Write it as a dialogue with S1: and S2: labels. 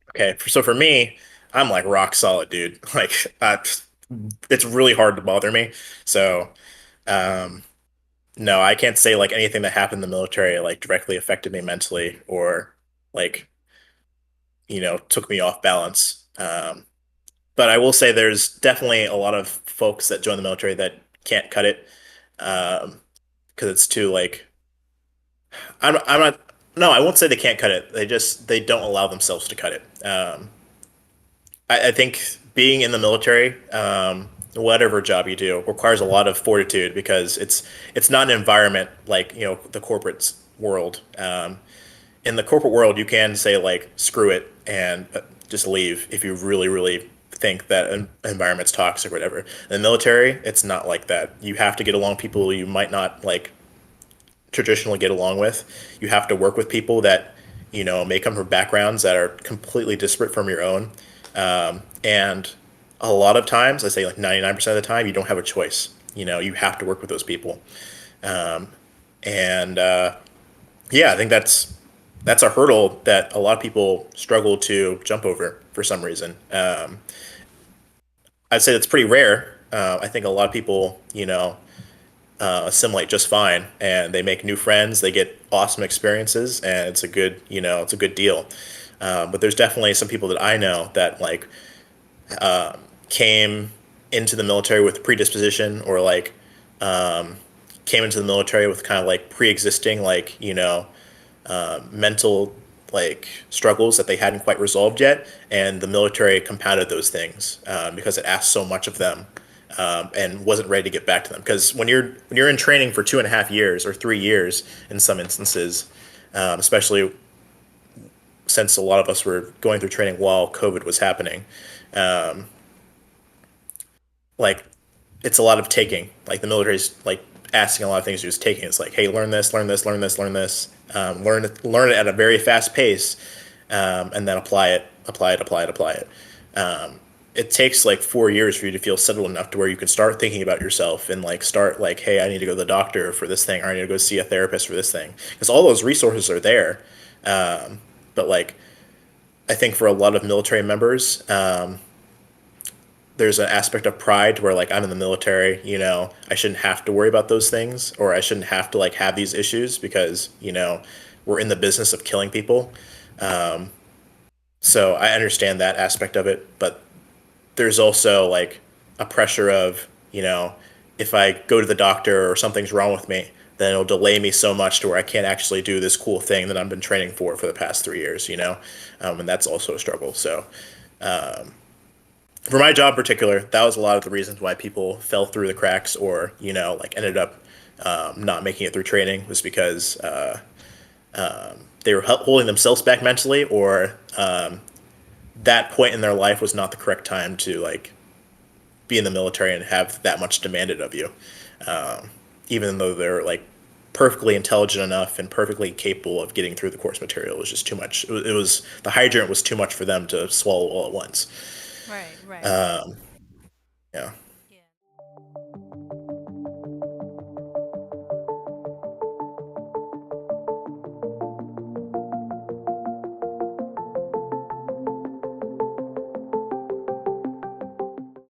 S1: Okay, so for me, I'm like rock solid, dude. Like, it's really hard to bother me. So, um, no, I can't say like anything that happened in the military like directly affected me mentally or like, took me off balance. But I will say there's definitely a lot of folks that join the military that can't cut it, because it's too like I'm not. No, I won't say they can't cut it. They don't allow themselves to cut it. I think being in the military, whatever job you do, requires a lot of fortitude because it's not an environment like the corporate world. In the corporate world, you can say like screw it and just leave if you really really think that an environment's toxic or whatever. In the military, it's not like that. You have to get along with people you might not like traditionally get along with. You have to work with people that may come from backgrounds that are completely disparate from your own. And a lot of times, I say like 99% of the time, you don't have a choice. You have to work with those people. And Yeah, I think that's a hurdle that a lot of people struggle to jump over for some reason. I'd say that's pretty rare. I think a lot of people, assimilate just fine, and they make new friends. They get awesome experiences, and it's a good deal. But there's definitely some people that I know that like came into the military with predisposition, or like came into the military with kind of like pre-existing like mental like struggles that they hadn't quite resolved yet, and the military compounded those things because it asked so much of them, and wasn't ready to get back to them. Because when you're in training for 2.5 years or 3 years in some instances, especially since a lot of us were going through training while COVID was happening, like it's a lot of taking. Like the military's like asking a lot of things, just taking. It's like, hey, learn this, learn this, learn this, learn this, learn it at a very fast pace, and then apply it, apply it, apply it, apply it. It takes like 4 years for you to feel settled enough to where you can start thinking about yourself and like start like, hey, I need to go to the doctor for this thing, or I need to go see a therapist for this thing, because all those resources are there. But like, I think for a lot of military members, there's an aspect of pride where like I'm in the military, I shouldn't have to worry about those things, or I shouldn't have to like have these issues because, we're in the business of killing people. So I understand that aspect of it, but there's also like a pressure of, if I go to the doctor or something's wrong with me, then it'll delay me so much to where I can't actually do this cool thing that I've been training for the past 3 years. And that's also a struggle. So for my job in particular, that was a lot of the reasons why people fell through the cracks, or like ended up not making it through training, was because they were holding themselves back mentally, or that point in their life was not the correct time to like be in the military and have that much demanded of you. Even though they're like perfectly intelligent enough and perfectly capable of getting through the course material, it was just too much. It was the hydrant was too much for them to swallow all at once.
S2: Right, right.
S1: Yeah.